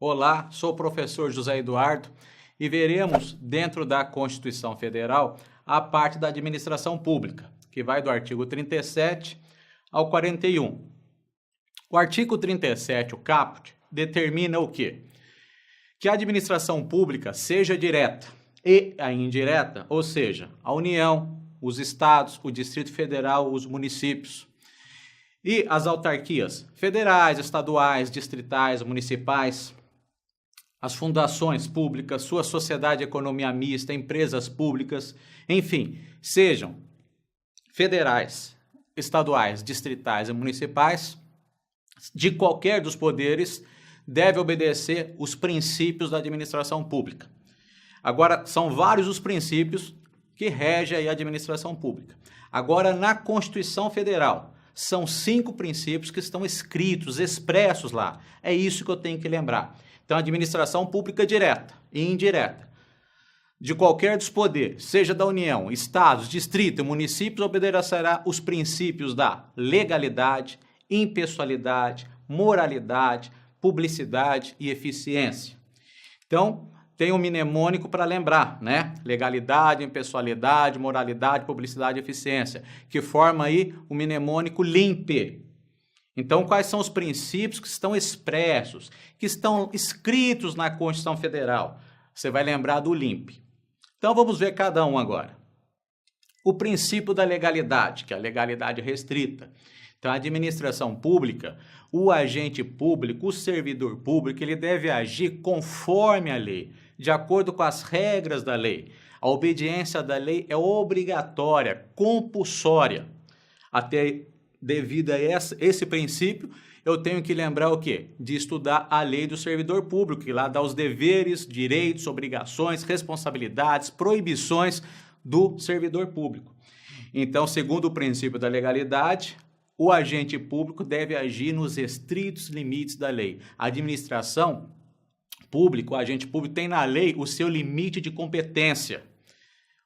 Olá, sou o professor José Eduardo e veremos dentro da Constituição Federal a parte da administração pública, que vai do artigo 37 ao 41. O artigo 37, o caput, determina o quê? Que a administração pública seja direta e a indireta, ou seja, a União, os estados, o Distrito Federal, os municípios e as autarquias federais, estaduais, distritais, municipais, as fundações públicas, sua sociedade de economia mista, empresas públicas, enfim, sejam federais, estaduais, distritais e municipais, de qualquer dos poderes, deve obedecer os princípios da administração pública. Agora, são vários os princípios que regem a administração pública. Agora, na Constituição Federal, são 5 princípios que estão escritos, expressos lá. É isso que eu tenho que lembrar. Então, administração pública direta e indireta, de qualquer dos poderes, seja da União, estados, distrito e municípios, obedecerá os princípios da legalidade, impessoalidade, moralidade, publicidade e eficiência. Então, tem um mnemônico para lembrar, né? Legalidade, impessoalidade, moralidade, publicidade e eficiência, que forma aí o mnemônico LIMP. Então, quais são os princípios que estão expressos, que estão escritos na Constituição Federal? Você vai lembrar do LIMP. Então, vamos ver cada um agora. O princípio da legalidade, que é a legalidade restrita. Então, a administração pública, o agente público, o servidor público, ele deve agir conforme a lei, de acordo com as regras da lei. A obediência da lei é obrigatória, compulsória. Até devido a esse princípio, eu tenho que lembrar o quê? De estudar a lei do servidor público, que lá dá os deveres, direitos, obrigações, responsabilidades, proibições do servidor público. Então, segundo o princípio da legalidade, o agente público deve agir nos estritos limites da lei. A administração pública, o agente público tem na lei o seu limite de competência.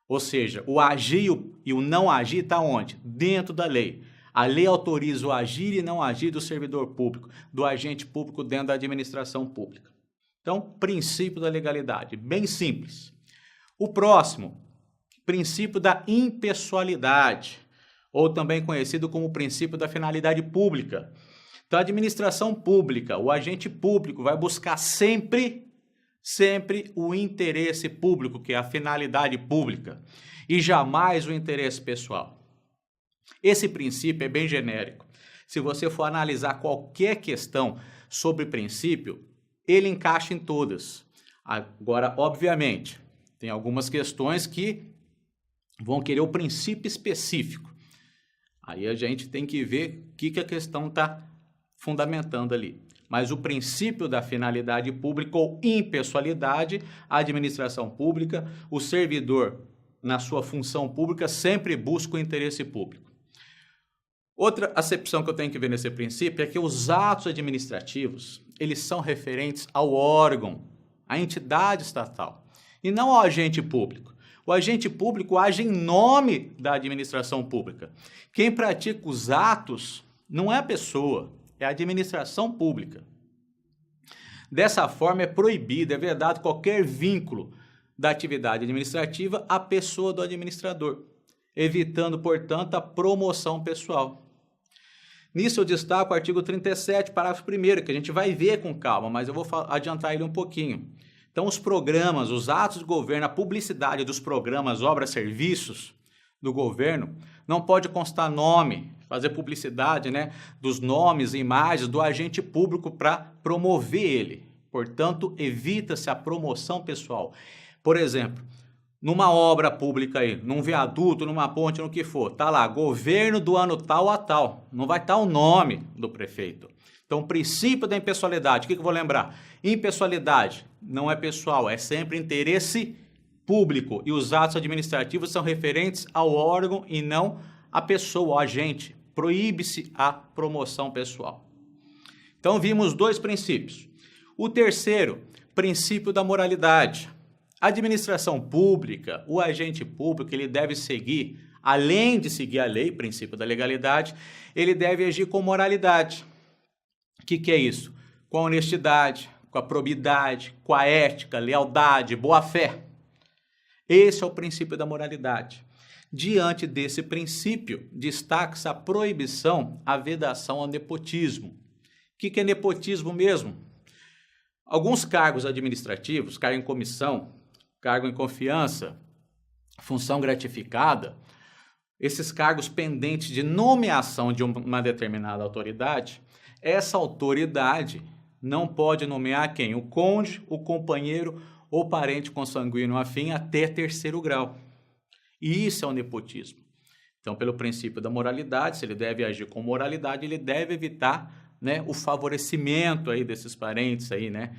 Ou seja, o agir e o não agir está onde? Dentro da lei. A lei autoriza o agir e não agir do servidor público, do agente público dentro da administração pública. Então, princípio da legalidade, bem simples. O próximo, princípio da impessoalidade, ou também conhecido como princípio da finalidade pública. Então, a administração pública, o agente público vai buscar sempre o interesse público, que é a finalidade pública, e jamais o interesse pessoal. Esse princípio é bem genérico. Se você for analisar qualquer questão sobre princípio, ele encaixa em todas. Agora, obviamente, tem algumas questões que vão querer o princípio específico. Aí a gente tem que ver o que a questão está fundamentando ali. Mas o princípio da finalidade pública ou impessoalidade, a administração pública, o servidor, na sua função pública, sempre busca o interesse público. Outra acepção que eu tenho que ver nesse princípio é que os atos administrativos, eles são referentes ao órgão, à entidade estatal, e não ao agente público. O agente público age em nome da administração pública. Quem pratica os atos não é a pessoa, é a administração pública. Dessa forma, é proibido, é vedado qualquer vínculo da atividade administrativa à pessoa do administrador, evitando, portanto, a promoção pessoal. Nisso eu destaco o artigo 37, parágrafo 1º, que a gente vai ver com calma, mas eu vou adiantar ele um pouquinho. Então, os programas, os atos de governo, a publicidade dos programas, obras, serviços do governo, não pode constar nome, fazer publicidade, né, dos nomes e imagens do agente público para promover ele. Portanto, evita-se a promoção pessoal. Por exemplo, numa obra pública aí, num viaduto, numa ponte, no que for, tá lá, governo do ano tal a tal. Não vai estar o nome do prefeito. Então, o princípio da impessoalidade, o que eu vou lembrar? Impessoalidade não é pessoal, é sempre interesse público. E os atos administrativos são referentes ao órgão e não à pessoa, ao agente. Proíbe-se a promoção pessoal. Então, vimos 2 princípios. O terceiro, princípio da moralidade. A administração pública, o agente público, ele deve seguir, além de seguir a lei, princípio da legalidade, ele deve agir com moralidade. O que é isso? Com honestidade, com com a probidade, com a ética, lealdade, boa-fé. Esse é o princípio da moralidade. Diante desse princípio, destaca-se a proibição, a vedação ao nepotismo. O que é nepotismo mesmo? Alguns cargos administrativos, cargo em comissão, cargo em confiança, função gratificada, esses cargos pendentes de nomeação de uma determinada autoridade, essa autoridade não pode nomear quem? O cônjuge, o companheiro ou parente consanguíneo afim até terceiro grau. E isso é o nepotismo. Então, pelo princípio da moralidade, se ele deve agir com moralidade, ele deve evitar, né, o favorecimento aí desses parentes aí, né,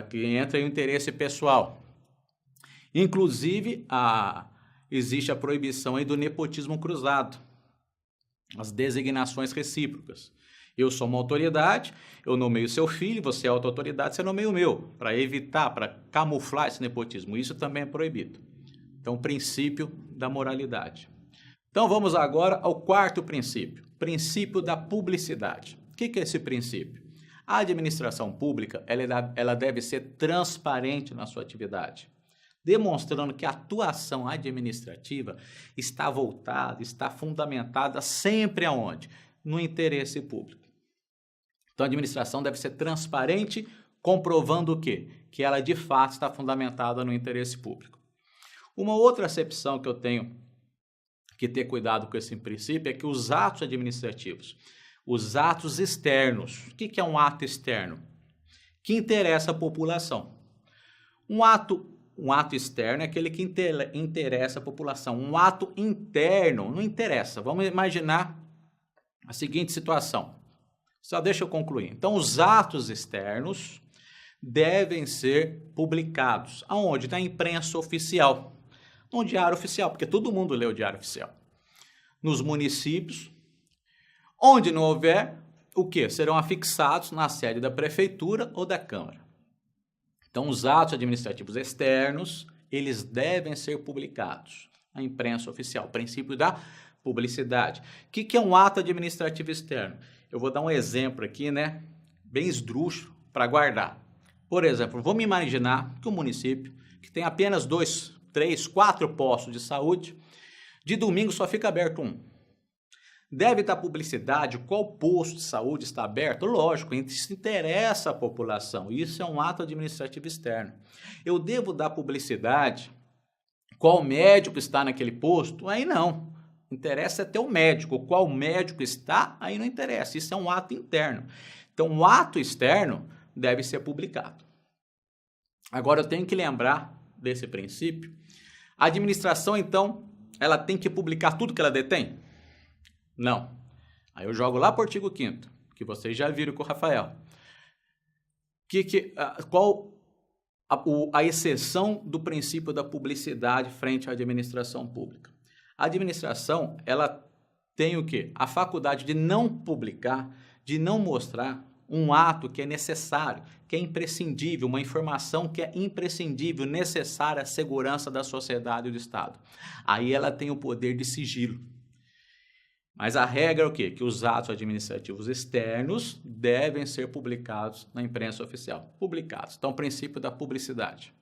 que entra em um interesse pessoal. Inclusive, existe a proibição aí do nepotismo cruzado, as designações recíprocas. Eu sou uma autoridade, eu nomeio seu filho, você é outra autoridade, você nomeia o meu, para evitar, para camuflar esse nepotismo. Isso também é proibido. Então, o princípio da moralidade. Então, vamos agora ao quarto princípio da publicidade. O que é esse princípio? A administração pública, ela deve ser transparente na sua atividade, demonstrando que a atuação administrativa está voltada, está fundamentada sempre aonde? No interesse público. Então, a administração deve ser transparente, comprovando o quê? Que ela, de fato, está fundamentada no interesse público. Uma outra acepção que eu tenho que ter cuidado com esse princípio é que os atos administrativos, os atos externos, o que é um ato externo? Que interessa a população. Um ato externo é aquele que interessa a população. Um ato interno não interessa. Vamos imaginar a seguinte situação. Só deixa eu concluir. Então, os atos externos devem ser publicados. Aonde? Na imprensa oficial. No diário oficial, porque todo mundo lê o diário oficial. Nos municípios, onde não houver, o quê? Serão afixados na sede da prefeitura ou da Câmara. Então, os atos administrativos externos, eles devem ser publicados na imprensa oficial. Princípio da publicidade. O que é um ato administrativo externo? Eu vou dar um exemplo aqui, né? Bem esdrúxulo para guardar. Por exemplo, vamos imaginar que um município que tem apenas 2, 3, 4 postos de saúde, de domingo só fica aberto um. Deve dar publicidade qual posto de saúde está aberto? Lógico, isso interessa a população. Isso é um ato administrativo externo. Eu devo dar publicidade qual médico está naquele posto? Aí não. Interessa é ter o médico. Qual médico está? Aí não interessa. Isso é um ato interno. Então, o ato externo deve ser publicado. Agora, eu tenho que lembrar desse princípio. A administração, então, ela tem que publicar tudo que ela detém? Não. Aí eu jogo lá para o artigo 5º, que vocês já viram com o Rafael. Qual a exceção do princípio da publicidade frente à administração pública? A administração, ela tem o quê? A faculdade de não publicar, de não mostrar um ato que é necessário, que é imprescindível, uma informação que é imprescindível, necessária à segurança da sociedade e do Estado. Aí ela tem o poder de sigilo. Mas a regra é o quê? Que os atos administrativos externos devem ser publicados na imprensa oficial. Publicados. Então, o princípio da publicidade.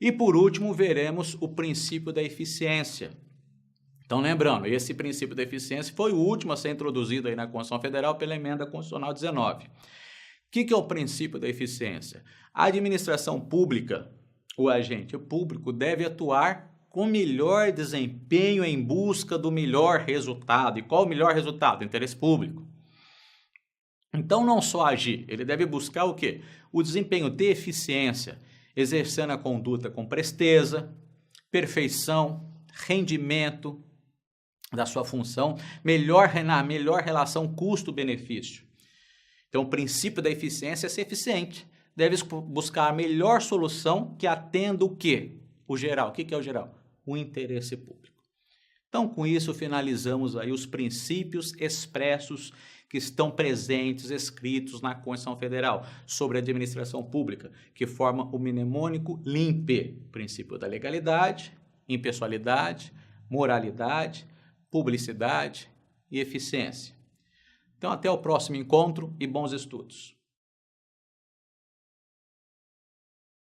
E, por último, veremos o princípio da eficiência. Então, lembrando, esse princípio da eficiência foi o último a ser introduzido aí na Constituição Federal pela Emenda Constitucional 19. O que é o princípio da eficiência? A administração pública, o agente público, deve atuar com melhor desempenho em busca do melhor resultado. E qual o melhor resultado? O interesse público. Então, não só agir, ele deve buscar o quê? O desempenho de eficiência, exercendo a conduta com presteza, perfeição, rendimento da sua função, melhor relação custo-benefício. Então, o princípio da eficiência é ser eficiente. Deve buscar a melhor solução que atenda o quê? O geral. O que é o geral? O interesse público. Então, com isso, finalizamos aí os princípios expressos que estão presentes, escritos na Constituição Federal sobre a administração pública, que forma o mnemônico LIMPE, princípio da legalidade, impessoalidade, moralidade, publicidade e eficiência. Então, até o próximo encontro e bons estudos.